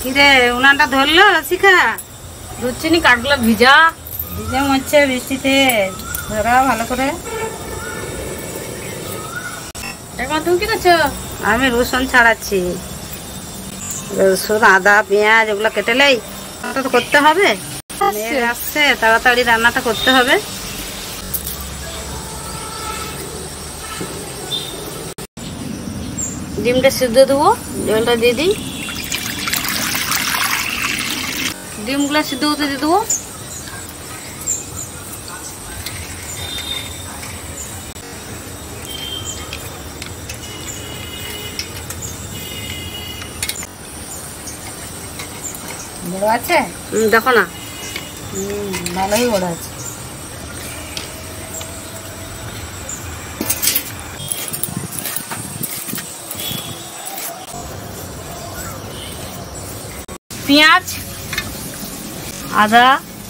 কিরে উনানটা ধরলো শিখা? দুধচিনি কাঠগুলো ভিজা ভিজে মরছে বৃষ্টিতে, ধরা ভালো করে। এখন তুমি কি করছো? আমি রসুন ছাড়াচ্ছি। রসুন আদা পেঁয়াজ এগুলো কেটেলেই রান্নাটা তো করতে হবে। মেয়ে আসছে, তাড়াতাড়ি রান্নাটা করতে হবে। ডিমটা সিদ্ধ দেবো, জলটা দিয়ে দিই। ডিমগুলো সিদ্ধ হতে দিয়ে দেবো। বড় আছে? দেখো না, ভালোই বড় আছে। পেঁয়াজ আদা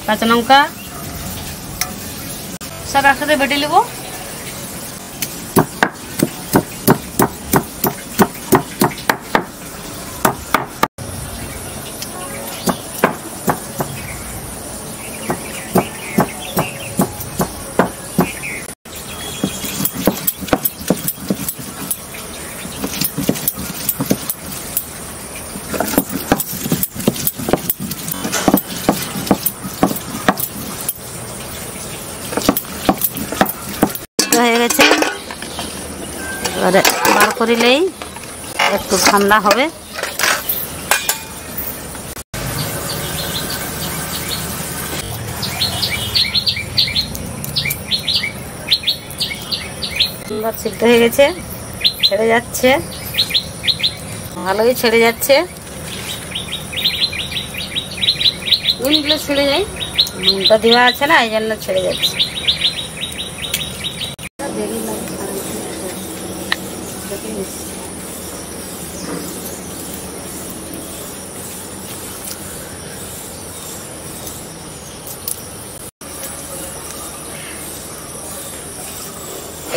কাঁচা লঙ্কা সব একসাথে বেটে নেবো। হয়ে গেছে, এবারে বার করিলেই একটু ঠান্ডা হবে। সিদ্ধ হয়ে গেছে, ছেড়ে যাচ্ছে, ভালোই ছেড়ে যাচ্ছে। নুনগুলো ছেড়ে যায়, নুনটা দেওয়া আছে না, এই জন্য ছেড়ে যাচ্ছে।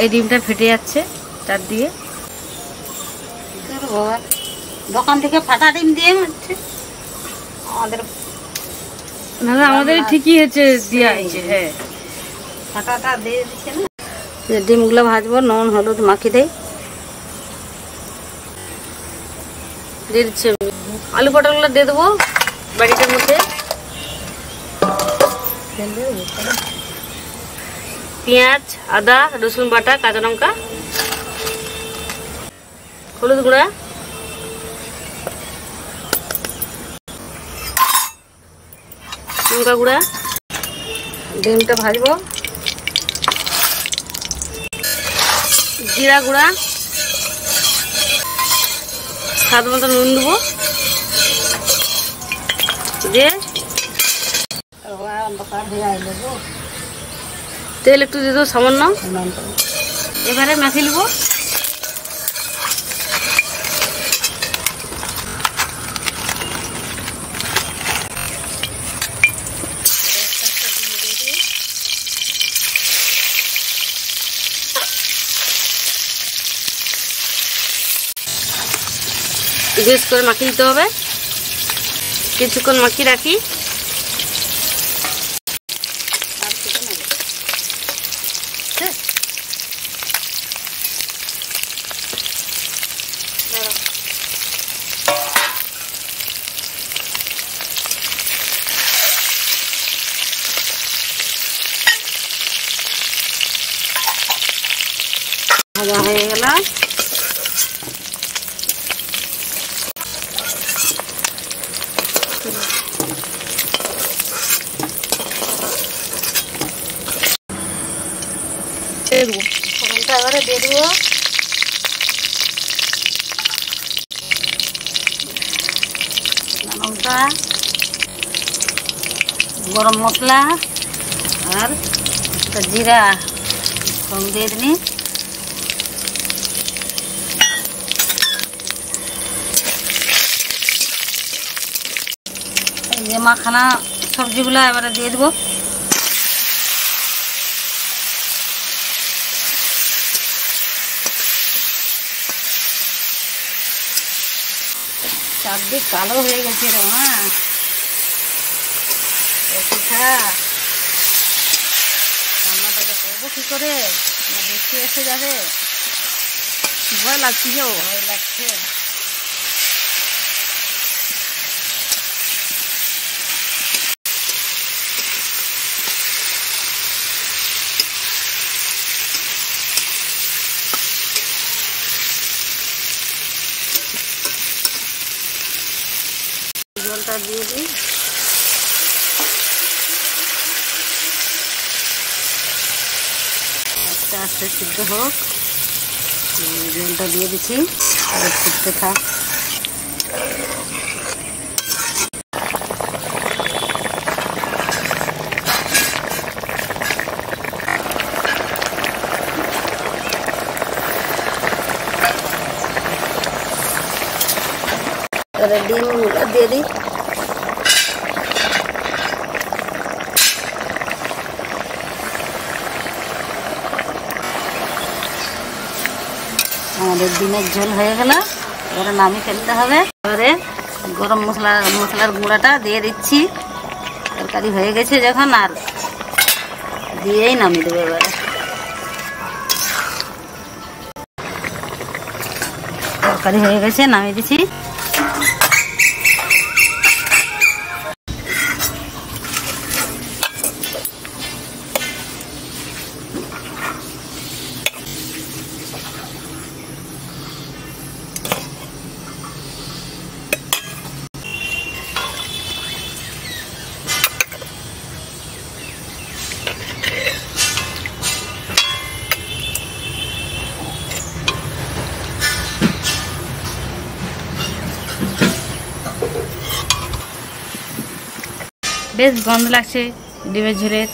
এই ডিমটা ফেটে যাচ্ছে চার দিয়ে। দোকান থেকে ফাটা ডিম দিয়ে মারছে আমাদের। না আমাদের ঠিকই হয়েছে, দেওয়া হয়েছে। হ্যাঁ, ফাটাটা দিয়ে দিচ্ছে না। ডিমগুলো ভাজবো, নুন হলুদ মাখিয়ে দেয়। দিয়ে দিচ্ছে। আলু পটলগুলো দিয়ে দেবো বাড়িটার মধ্যে। পেঁয়াজ আদা রসুন বাটা কাঁচা লঙ্কা হলুদ গুঁড়া লঙ্কা গুঁড়া। ডিমটা ভাজবো, জিরা গুঁড়া, স্বাদ মতো নুন দেবো, দিয়ে তেল একটু দিয়ে দেবো সামান্য। এবারে মাখিয়ে নেবো। বেশ করে মাখিয়ে দিতে হবে, কিছুক্ষণ মাখিয়ে রাখি। ভাজা হয়ে গেল। ফোড়নটা এবারে দিয়ে দেবো। লঙ্কা, গরম মশলা আর জিরা সব দিয়ে দিই। যে মাখানা সবজিগুলো এবারে দিয়ে দেবো। চারদিক কালো হয়ে গেছে রে মা। পিঠা রান্নাটাকে করবো কি করে, না দেখতে এসে যাবে, ভয় লাগছে, ভয় লাগছে। জলটা দিয়ে দিই। আস্তে আস্তে সিদ্ধ হোক, জলটা দিয়ে দিচ্ছি, আর ফুটতে থাক। ডিমগুলো দিয়ে দিই। আমাদের ডিমের ঝোল হয়ে গেল, এবারে নামিয়ে ফেলতে হবে। এবারে গরম মশলার গুঁড়াটা দিয়ে দিচ্ছি। তরকারি হয়ে গেছে যখন, আর দিয়েই নামিয়ে দেবো। এবারে তরকারি হয়ে গেছে, নামিয়ে দিচ্ছি। বেশ গন্ধ লাগছে ডিমের ঝোলের,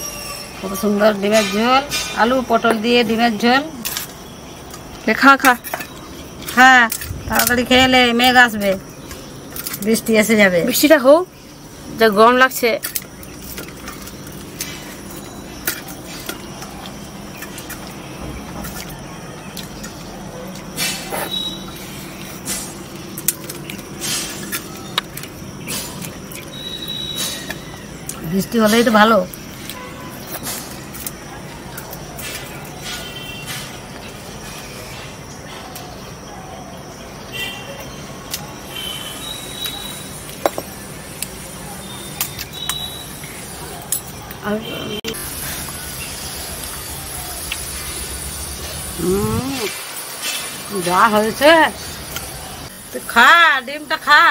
কত সুন্দর ডিমের ঝোল, আলু পটল দিয়ে ডিমের ঝোল। খা খা খা, তাড়াতাড়ি খেয়ে নে, মেঘ আসবে, বৃষ্টি এসে যাবে। বৃষ্টিটা হোক, যা গরম লাগছে। বৃষ্টি হলেই তো ভালো। যা হয়েছে, তুই খা, ডিমটা খা,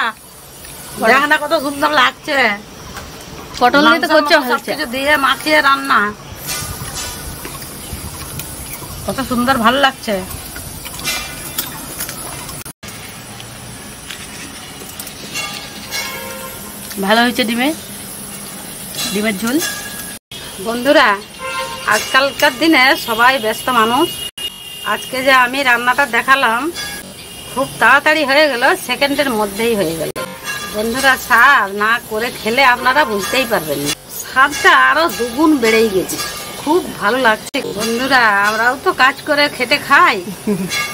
দেখ না কত সুন্দর লাগছে। পটল দিয়ে তো করছে ভালো কিছু দিয়ে মাখিয়ে রান্না, কত সুন্দর ভালো লাগছে। ভালো হয়েছে ডিমের ঝোল। বন্ধুরা, আজকালকার দিনে সবাই ব্যস্ত মানুষ। আজকে যে আমি রান্নাটা দেখালাম, খুব তাড়াতাড়ি হয়ে গেল, সেকেন্ডের মধ্যেই হয়ে গেল। বন্ধুরা, স্বাদ না করে খেলে আপনারা বুঝতেই পারবেন না, স্বাদটা আরো দুগুণ বেড়েই গেছে, খুব ভালো লাগছে। বন্ধুরা, আমরাও তো কাজ করে খেটে খাই,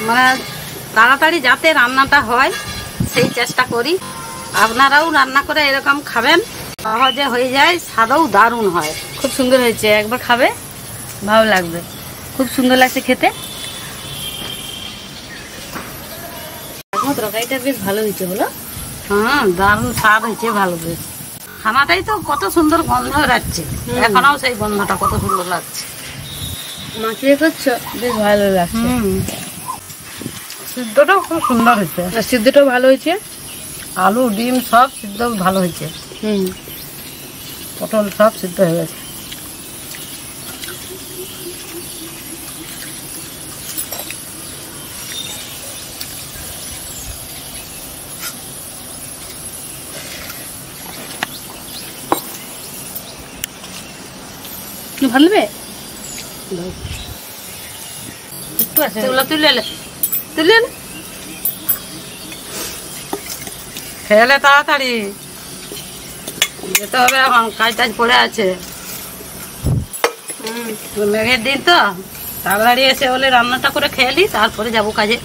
মানে তাড়াতাড়ি যাতে রান্নাটা হয় সেই চেষ্টা করি। আপনারাও রান্না করে এরকম খাবেন, সহজে হয়ে যায়, স্বাদও দারুণ হয়। খুব সুন্দর হয়েছে, একবার খাবে ভালো লাগবে, খুব সুন্দর লাগছে খেতে। তরকারিটা বেশ ভালো হয়েছে, বলো? হ্যাঁ, দারুণ স্বাদ হয়েছে, ভালো বেশ। খানাটাই তো কত সুন্দর গন্ধ রাখছে, এখনো সেই গন্ধটা কত সুন্দর লাগছে। মাখিয়ে করছো, বেশ ভালো লাগছে। সিদ্ধটাও খুব সুন্দর হয়েছে, সিদ্ধটাও ভালো হয়েছে, আলু ডিম সব সিদ্ধ ভালো হয়েছে, পটল সব সিদ্ধ হয়ে গেছে। ভালো হবে, একটু আছে, এগুলো তুলে খেলে তাড়াতাড়ি যেতে হবে, এখন কাজ টাজ পড়ে আছে। মেঘের দিন তো, তাড়াতাড়ি এসে বলে রান্নাটা করে খেয়ে নি, তারপরে যাবো কাজে।